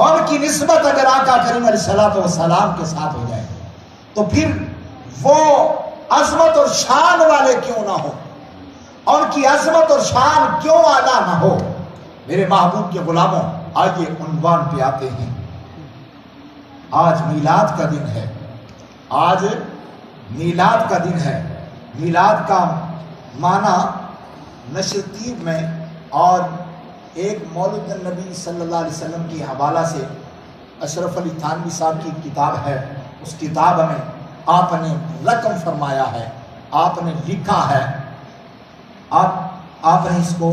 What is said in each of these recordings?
ان کی نسبت اگر آقا کریم علیہ السلام کے ساتھ ہو جائے تو پھر وہ عظمت اور شان والے کیوں نہ ہو، ان کی عظمت اور شان کیوں اعلیٰ نہ ہو۔ میرے محبوب کے غلاموں، آئیے عنوان پہ آتے ہیں۔ آج میلاد کا دن ہے، آج میلاد کا دن ہے۔ میلاد کا معنی نشر تیب میں اور ایک مولد النبی صلی اللہ علیہ وسلم کی حوالہ سے اشرف علی تھانوی صاحب کی کتاب ہے، اس کتاب میں آپ نے رقم فرمایا ہے، آپ نے لکھا ہے، آپ نے اس کو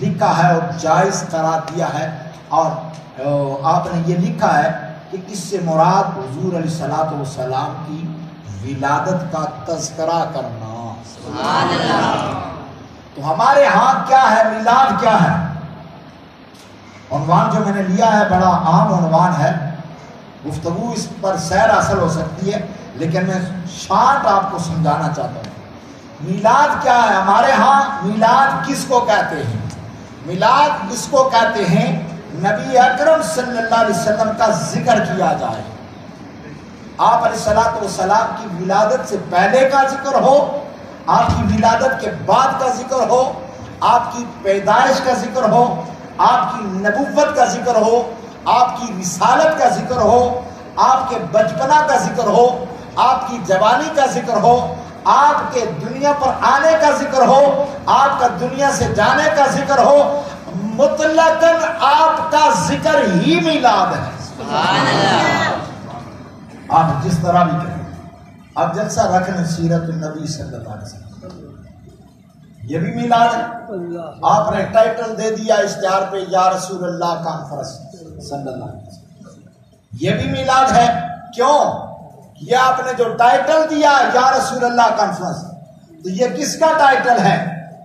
لکھا ہے اور جائز قرار دیا ہے، اور آپ نے یہ لکھا ہے کہ اس سے مراد حضور علیہ السلام کی ولادت کا تذکرہ کرنا۔ سبحان اللہ۔ تو ہمارے ہاں کیا ہے، میلاد کیا ہے؟ عنوان جو میں نے لیا ہے بڑا عام عنوان ہے، گفتگو اس پر سیر حاصل ہو سکتی ہے، لیکن میں شارٹ آپ کو سمجھانا چاہتا ہوں۔ میلاد کیا ہے ہمارے ہاں؟ میلاد کس کو کہتے ہیں؟ میلاد اس کو کہتے ہیں نبی اکرم صلی اللہ علیہ وسلم کا ذکر کیا جائے، آپ علیہ السلام کی ولادت سے پہلے کا ذکر ہو، آپ کی ولادت کے بعد کا ذکر ہو، آپ کی پیدائش کا ذکر ہو، آپ کی نبوت کا ذکر ہو، آپ کی رسالت کا ذکر ہو، آپ کے بچپنا کا ذکر ہو، آپ کی جوانی کا ذکر ہو، آپ کے دنیا پر آنے کا ذکر ہو، آپ کا دنیا سے جانے کا ذکر ہو، مطلقاً آپ کا ذکر ہی میلاد ہے۔ سبحان اللہ۔ آپ جس طرح بھی کہیں، آپ جلسہ رکھنے سیرت النبی صلی اللہ علیہ وسلم، یہ بھی میلاد ہے۔ آپ نے ٹائٹل دے دیا اشتہار پہ یا رسول اللہ کانفرنس صلی اللہ علیہ وسلم، یہ بھی میلاد ہے۔ کیوں؟ یہ آپ نے جو ٹائٹل دیا یا رسول اللہ کانفرنس، تو یہ کس کا ٹائٹل ہے؟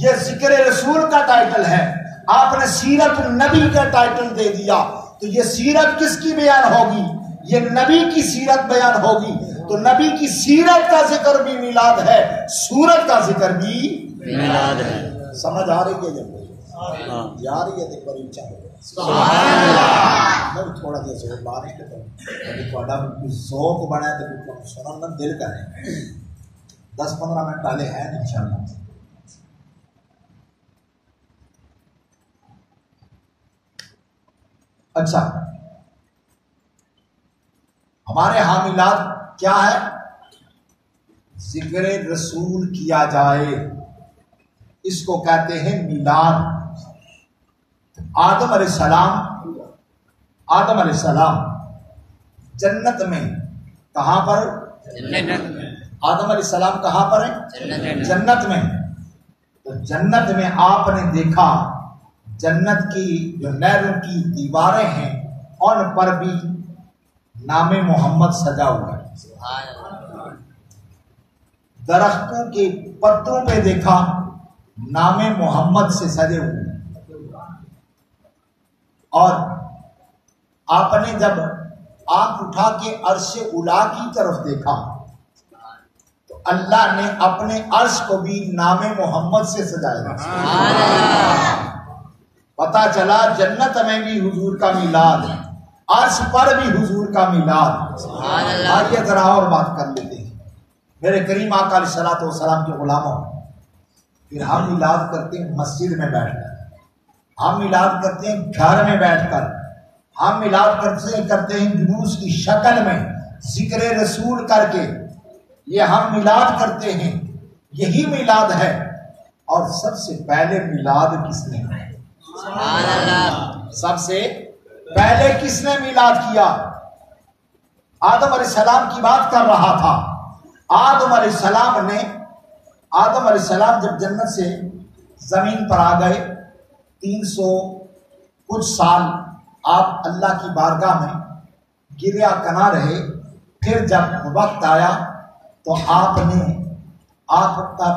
یہ ذکر رسول کا ٹائٹل ہے۔ آپ نے سیرت النبی کا ٹائٹل دے دیا، تو یہ سیرت کس کی بیان ہوگی؟ یہ نبی کی سیرت بیان ہوگی، تو نبی کی سیرت کا ذکر بھی میلاد ہے، سورت کا ذکر بھی میلاد ہے۔ سمجھ آ رہی ہے؟ جب جا رہی ہے تو بڑی اچھا ہو گیا۔ سبحان اللہ۔ میں تھوڑا دیر سے بات نہیں کرتا، ابھی تھوڑا ذوق بنا ہے تو سننا دل کریں، 10-15 منٹ پہلے ہیں انشاءاللہ۔ اچھا، ہمارے ہاں میلاد کیا ہے؟ ذکر رسول کیا جائے، اس کو کہتے ہیں میلاد۔ آدم علیہ السلام جنت میں، کہاں پر؟ آدم علیہ السلام کہاں پر ہیں؟ جنت میں۔ تو جنت میں آپ نے دیکھا جنت کی جو نہروں کی دیواریں ہیں ان پر بھی نام محمد سجا ہوا ہے۔ درختوں کے پتوں پہ دیکھا نام محمد سے سجے ہوئے، اور آپ نے جب آنکھ اٹھا کے عرش اولا کی طرف دیکھا تو اللہ نے اپنے عرش کو بھی نام محمد سے سجایا۔ پتا چلا جنت میں بھی حضور کا میلاد ہے، عرش پر بھی حضور کا میلاد۔ آئیے ذرا اور بات کر لیتے ہیں میرے کریم آقا علیہ السلام کے غلاموں۔ پھر ہم میلاد کرتے ہیں مسجد میں بیٹھ کر، ہم میلاد کرتے ہیں گھر میں بیٹھ کر، ہم میلاد کرتے ہیں جلوس کی شکل میں ذکر رسول کر کے، یہ ہم میلاد کرتے ہیں، یہی میلاد ہے۔ اور سب سے پہلے میلاد کس نے؟ سبحان اللہ۔ سب سے پہلے کس نے میلاد کیا؟ آدم علیہ السلام کی بات کر رہا تھا۔ آدم علیہ السلام جب جنت سے زمین پر آ گئے، 300 کچھ سال آپ اللہ کی بارگاہ میں گریا کنا رہے۔ پھر جب وقت آیا تو آپ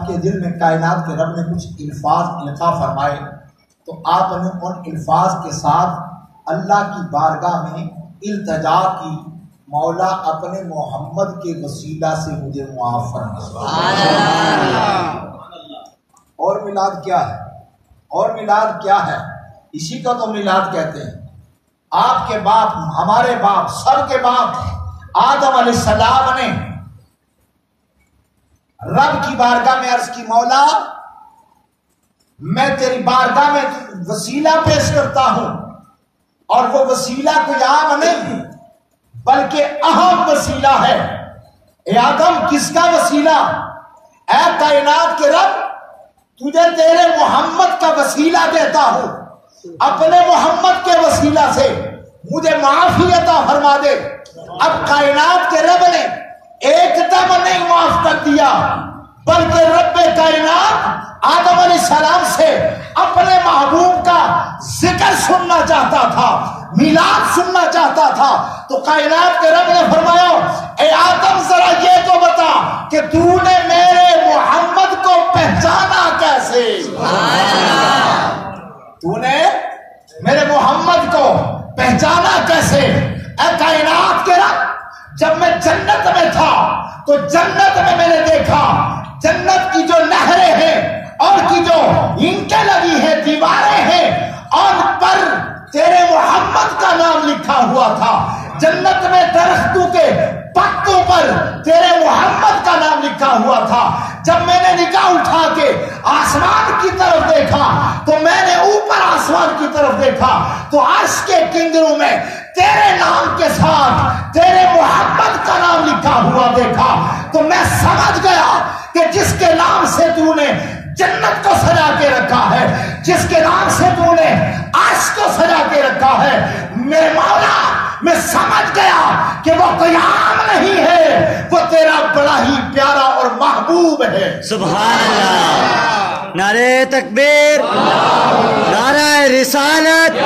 کے دل میں کائنات کے رب نے کچھ الفاظ القا فرمائے، تو آپ نے ان الفاظ کے ساتھ اللہ کی بارگاہ میں التجا کی، مولا اپنے محمد کے وسیلہ سے مجھے معاف فرما۔ اور میلاد کیا ہے؟ اور میلاد کیا ہے؟ اسی کا تو میلاد کہتے ہیں۔ آپ کے باپ، ہمارے باپ، سب کے باپ آدم علیہ السلام نے رب کی بارگاہ میں عرض کی، مولا میں تیری بارگاہ میں وسیلہ پیش کرتا ہوں، اور وہ وسیلہ کوئی عام نہیں بلکہ اہم وسیلہ ہے۔ اے آدم، کس کا وسیلہ؟ اے کائنات کے رب، تجھے تیرے محمد کا وسیلہ دیتا ہوں، اپنے محمد کے وسیلہ سے مجھے معافی عطا فرما دے۔ اب کائنات کے رب نے ایک دم نہیں معاف کر دیا، بلکہ رب کائنات آدم علیہ السلام سے اپنے محبوب کا ذکر سننا چاہتا تھا، میلاد سننا چاہتا تھا۔ تو کائنات کے رب نے فرمایا، اے آدم ذرا یہ تو بتا کہ تو نے میرے محمد کو پہچانا کیسے؟ تو نے میرے محمد کو پہچانا کیسے؟ اے کائنات کے رب، جب میں جنت میں تھا تو جنت میں نے دیکھا جنت کی جو نہریں ہیں اور کی جو اینٹیں لگی ہیں، دیواریں ہیں، اور پر تیرے محمد کا نام لکھا ہوا تھا۔ جنت میں درختوں کے پتوں پر تیرے محمد کا نام لکھا ہوا تھا۔ جب میں نے نگاہ اٹھا کے آسمان کی طرف دیکھا تو میں نے اوپر آسمان کی طرف دیکھا تو عرش کے کنگروں میں تیرے نام کے ساتھ تیرے محمد کا نام لکھا ہوا دیکھا۔ تو میں سمجھ گیا کہ جس کے نام سے تو نے جنت کو سجا کے رکھا ہے، جس کے نام سے تو نے عرش کو سجا کے رکھا ہے، میرے مولا میں سمجھ گیا کہ وہ کوئی عام نہیں ہے، وہ تیرا بڑا ہی پیارا اور محبوب ہے۔ سبحان اللہ، نعرہ تکبیر، نعرہ رسالت،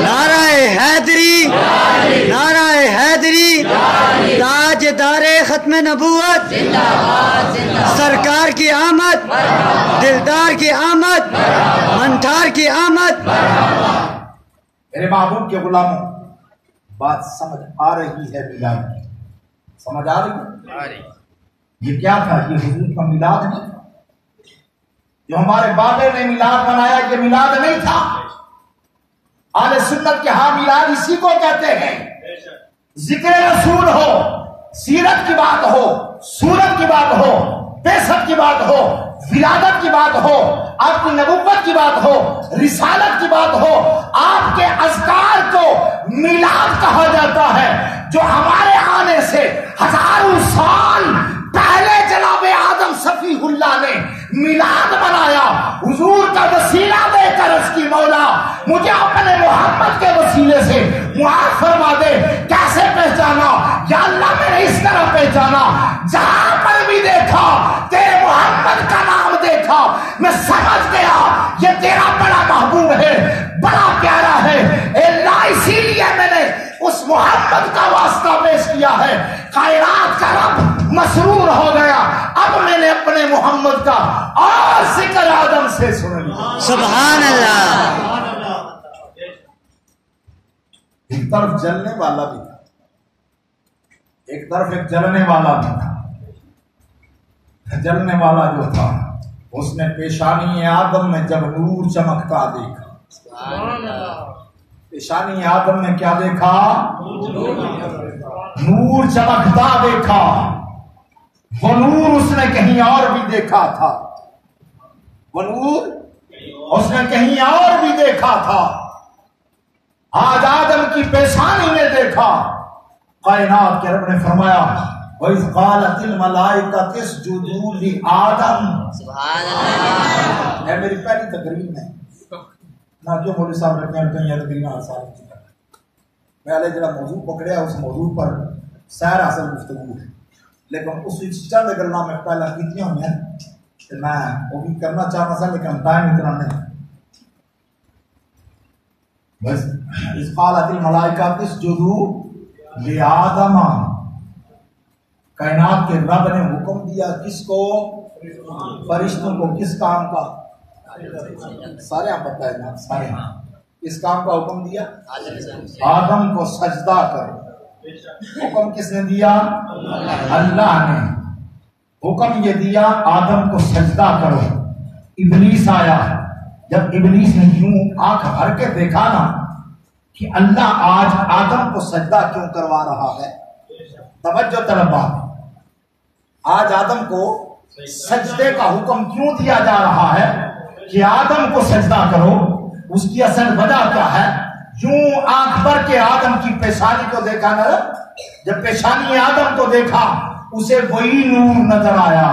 نعرہ حیدری، نعرہ حیدری، تاجدار ختم نبوت، سرکار کی آمد، دلدار کی آمد، منٹھار کی آمد۔ میرے محبوب کے غلاموں، بات سمجھ آ رہی ہے؟ میلاد کی سمجھ آ رہی ہے؟ یہ کیا تھا؟ یہ حضور کا میلاد نہیں تھا جو ہمارے بابے نے میلاد منایا، یہ میلاد نہیں تھا۔ اہل سنت کے ہاں میلاد اسی کو کہتے ہیں۔ ذکر رسول ہو، سیرت کی بات ہو، سورت کی بات ہو، بعثت کی بات ہو، ولادت کی بات ہو، آپ کی نبوت کی بات ہو، رسالت کی بات ہو، آپ کے اذکار کو میلاد کہا جاتا ہے۔ جو ہمارے آنے سے ہزاروں سال پہلے جناب آدم صفی اللہ نے میلاد منایا، حضور کا وسیلہ دے کر اس کی مولا مجھے اپنے محمد کے وسیلے سے معاف فرما دے۔ کیسے پہچانا؟ یا اللہ میں نے اس طرح پہچانا، جہاں پر بھی دیکھا تیرے محمد کا نام دیکھا، میں سمجھ گیا یہ تیرا بڑا محبوب ہے، بڑا پیارا ہے۔ اے اللہ، اسی لیے میں نے اس محمد کا واسطہ پیش کیا ہے۔ کائنات کا رب مسرور ہو گیا، اب میں نے اپنے محمد کا اور ذکر آدم سے سن لیا۔ سبحان اللہ۔ ایک طرف جلنے والا بھی تھا، ایک طرف ایک جلنے والا بھی تھا۔ جلنے والا جو تھا اس نے پیشانی آدم میں جب نور چمکتا دیکھا، پیشانی آدم نے کیا دیکھا؟ نور چمکتا دیکھا۔ وہ نور اس نے کہیں اور بھی دیکھا تھا، وہ نور اس نے کہیں اور بھی دیکھا تھا۔ آج آدم کی پیشانی میں دیکھا۔ کائنات کے رب نے فرمایا، وَإِذْ قَالَتِ الْمَلَائِكَةُ اسْجُدُوا لِآدَمَ۔ سبحان اللہ۔ یہ میری پہلی تقریر میں نہ جو مولوی صاحب رکھنے ہیں کہیں تقریر آسان کی پہلے جڑا موضوع پکڑیا اس موضوع پر سیر حاصل گفتگو ہے، لیکن اس چند گلاں میں پہلا کیتیاں ہوئی ہیں کہ میں وہ بھی کرنا چاہتا تھا لیکن ٹائم اتنا نہیں۔ بس اذ قالت الملائکۃ اسجدوا لآدم، کائنات کے رب نے حکم دیا کس کو؟ فرشتوں کو۔ کس کام کا؟ سارے آپ بتائیں نا، سارے اس کام کا حکم دیا؟ آدم کو سجدہ کرو۔ حکم کس نے دیا؟ اللہ نے حکم یہ دیا آدم کو سجدہ کرو۔ ابلیس آیا، جب ابلیس نے یوں آنکھ بھر کے دیکھا نا کہ اللہ آج آدم کو سجدہ کیوں کروا رہا ہے؟ توجہ طلباء، آج آدم کو سجدے کا حکم کیوں دیا جا رہا ہے کہ آدم کو سجدہ کرو؟ اس کی اصل وجہ کیا ہے؟ یوں آنکھ بھر کے آدم کی پیشانی کو دیکھا نا، جب پیشانی آدم کو دیکھا اسے وہی نور نظر آیا،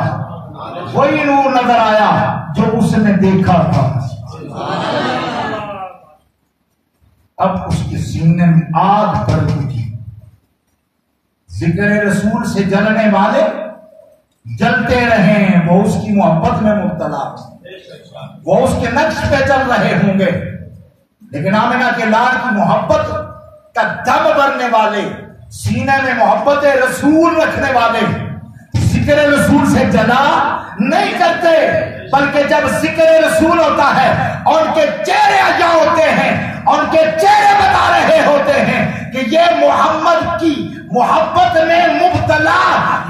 وہی نور نظر آیا جو اس نے دیکھا تھا۔ اب اس کے سینے میں آگ بڑھ اٹھی۔ ذکر رسول سے جلنے والے جلتے رہیں، وہ اس کی محبت میں مبتلا، وہ اس کے نقش پہ چل رہے ہوں گے، لیکن آمنہ کے لال کی محبت کا دم بھرنے والے، سینے میں محبت رسول رکھنے والے ذکر رسول سے جلا نہیں کرتے، بلکہ جب ذکر رسول ہوتا ہے اور ان کے چہرے اجا ہوتے ہیں، ان کے چہرے بتا رہے ہوتے ہیں کہ یہ محمد کی محبت میں مبتلا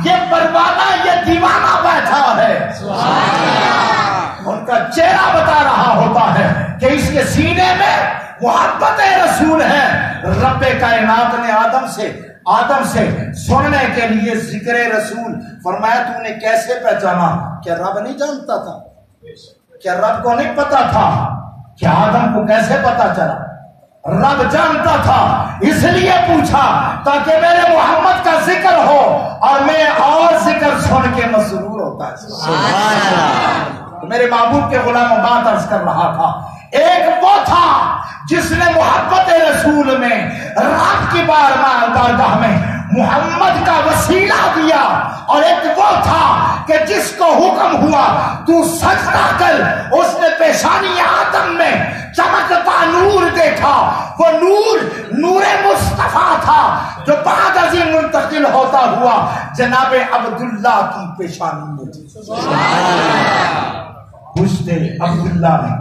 یہ پروانہ، یہ دیوانہ بیٹھا ہے، ان کا چہرہ بتا رہا ہوتا ہے کہ اس کے سینے میں محبت رسول ہے۔ رب کائنات نے آدم سے سننے کے لیے ذکر رسول فرمایا، تو نے کیسے پہچانا؟ کیا رب نہیں جانتا تھا؟ کیا رب کو نہیں پتا تھا؟ کیا آدم کو کیسے پتا چلا؟ رب جانتا تھا، اس لیے پوچھا تاکہ میرے محمد کا ذکر ہو اور میں اور ذکر سن کے مسرور ہوتا ہے۔ سبحان اللہ۔ میرے محبوب کے غلام بات عرض کر رہا تھا، ایک وہ تھا جس نے محبت رسول میں رب کی بارگاہ میں محمد کا وسیلہ دیا، اور ایک وہ تھا کہ جس کو حکم ہوا تو سجدہ کر، اس نے پیشانی آدم میں چمکتا نور دیکھا، وہ نور مصطفیٰ تھا جو بعد ازیں منتقل ہوتا ہوا جناب عبداللہ کی پیشانی میں پوچھتے عبداللہ نے،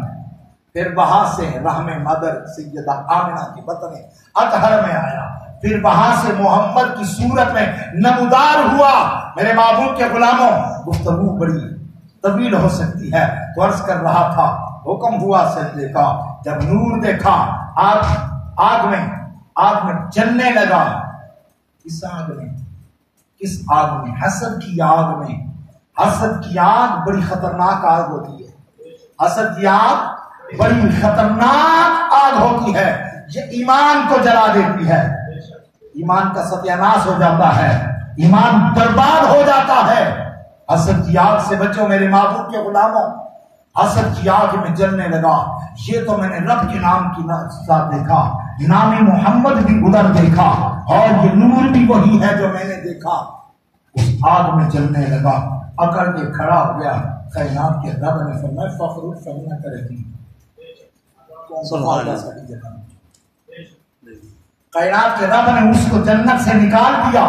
پھر وہاں سے رحم مدر سیدہ آمنہ کی بطن اطہر میں آیا، پھر وہاں سے محمد کی صورت میں نمودار ہوا۔ میرے محبوب کے غلاموں، گفتگو بڑی طویل ہو سکتی ہے تو عرض کر رہا تھا، حکم ہوا سجدے کا، جب نور دیکھا آگ میں جلنے لگا۔ کس آگ میں؟ کس آگ میں؟ حسد کی آگ میں۔ حسد کی آگ بڑی خطرناک آگ ہوتی ہے، حسد کی آگ بڑی خطرناک آگ ہوتی ہے، یہ ایمان کو جلا دیتی ہے، ایمان کا ستیاناش ہو جاتا ہے، ایمان برباد ہو جاتا ہے۔ حسد کی آگ سے بچو میرے محبوب کے غلاموں، حسد کی آگ میں جلنے لگا۔ یہ تو میں نے رب کے نام کی ساتھ دیکھا، نام محمد بھی ادھر دیکھا، اور یہ نور بھی وہی ہے جو میں نے دیکھا۔ اس آگ میں جلنے لگا، اکڑ کے کھڑا ہو گیا۔ کائنات کے رب نے فرمایا فخر فمنا کرتی، کائنات کے رب نے اس کو جنت سے نکال دیا۔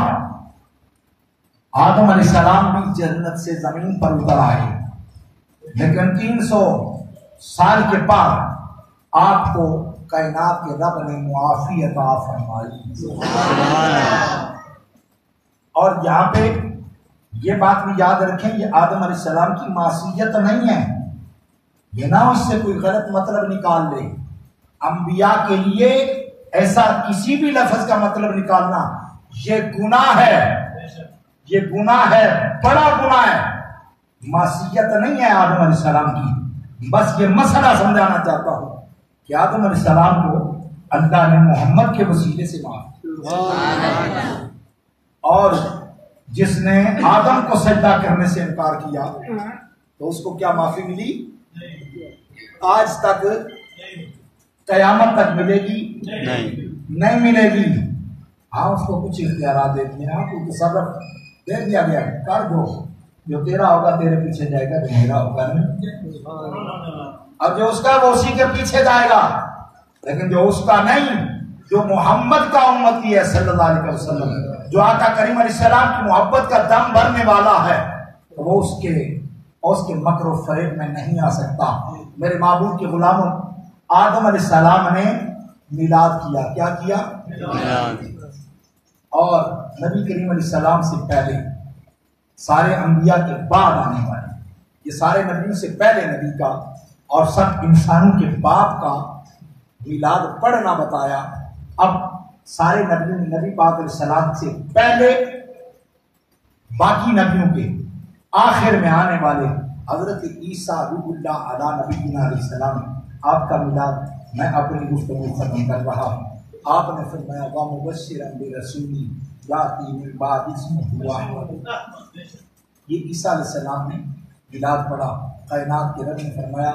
آدم علیہ السلام بھی جنت سے زمین پر اتر آئے، لیکن 300 سال کے بعد آپ کو کائنات کے رب نے معافی عطا فرمائی۔ اور یہاں پہ یہ بات بھی یاد رکھیں، یہ آدم علیہ السلام کی معصیت نہیں ہے، یہ نہ اس سے کوئی غلط مطلب نکال لے۔ انبیاء کے لیے ایسا کسی بھی لفظ کا مطلب نکالنا یہ گناہ ہے، یہ گناہ ہے، بڑا گناہ ہے، معصیت نہیں ہے آدم علیہ السلام کی۔ بس یہ مسئلہ سمجھانا چاہتا ہوں کہ آدم علیہ السلام کو اللہ نے محمد کے وسیلے سے معاف، اور جس نے آدم کو سجدہ کرنے سے انکار کیا تو اس کو کیا معافی ملی؟ آج تک قیامت تک ملے گی؟ نہیں ملے گی۔ ہاں اس کو کچھ اختیارات دے دیے، آپ کو تصرف دے دیا گیا، کر دو، جو تیرا ہوگا تیرے پیچھے جائے گا، جو میرا ہوگا نہیں، اور جو اس کا وہ اسی کے پیچھے جائے گا، لیکن جو اس کا نہیں، جو محمد کا امتی ہے صلی اللہ علیہ وسلم، جو آقا کریم علیہ السلام کی محبت کا دم بھرنے والا ہے، وہ اس کے مکر و فریب میں نہیں آ سکتا۔ میرے محبوب کے غلاموں، آدم علیہ السلام نے میلاد کیا، کیا کیا؟ اور نبی کریم علیہ السلام سے پہلے سارے انبیاء کے بعد آنے والے، یہ سارے نبیوں سے پہلے نبی کا اور سب انسانوں کے باپ کا میلاد پڑھنا بتایا اب سارے نبیوں نبی پاک علیہ السلام سے پہلے باقی نبیوں کے آخر میں آنے والے حضرت عیسیٰ روح اللہ علی نبینا علیہ السلام، آپ کا میلاد میں اپنی گفتگو ختم کر رہا ہوں۔ آپ نے فرمایا وَمُبَشِّرًا بِرَسُولٍ یَأْتِی مِن بَعْدِی اسْمُهُ احمد۔ یہ عیسیٰ علیہ السلام نے میلاد پڑھا۔ کائنات کے رب نے فرمایا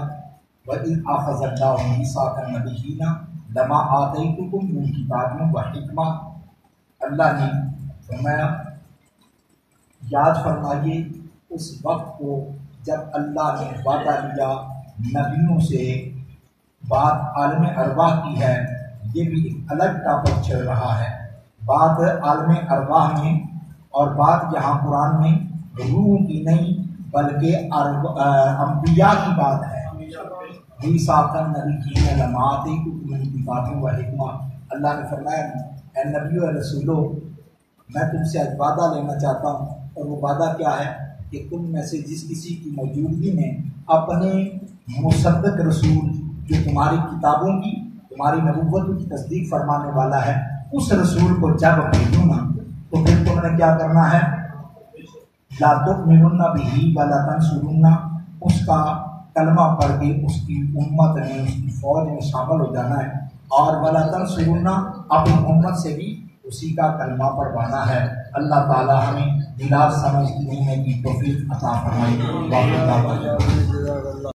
وَإِذْ أَخَذَ اللَّهُ مِيثَاقَ النَّبِيِّينَ لَمَا آتَيْتُكُم مِّن کِتَابٍ وَحِکْمَةٍ۔ اللہ نے فرمایا یاد فرمائیے اس وقت کو جب اللہ نے وعدہ لیا نبیوں سے۔ بات عالم ارواح کی ہے، یہ بھی ایک الگ ٹاپک چل رہا ہے۔ بات عالم ارواح میں اور بات یہاں قرآن میں روح کی نہیں بلکہ انبیاء کی بات ہے۔ میثاقاً نبیین لما آتیتکم من کتاب و حکمہ۔ اللہ نے فرمایا اے نبیو اے رسولو، میں تم سے آج وعدہ لینا چاہتا ہوں، اور وہ وعدہ کیا ہے کہ تم میں سے جس کسی کی موجودگی میں اپنے مصدق رسول جو تمہاری کتابوں کی تمہاری نبوتوں کی تصدیق فرمانے والا ہے، اس رسول کو جب بھیجوں نا تو پھر تم نے کیا کرنا ہے؟ لا تؤمنن بہ ولا تنصرن، اس کا کلمہ پڑھ کے اس کی امت میں اس کی فوج میں شامل ہو جانا ہے، اور ولا تنصرن اپنی امت سے بھی اسی کا کلمہ پڑھوانا ہے۔ اللہ تعالی ہمیں میلاد سمجھنے کی توفیق عطا فرمائے۔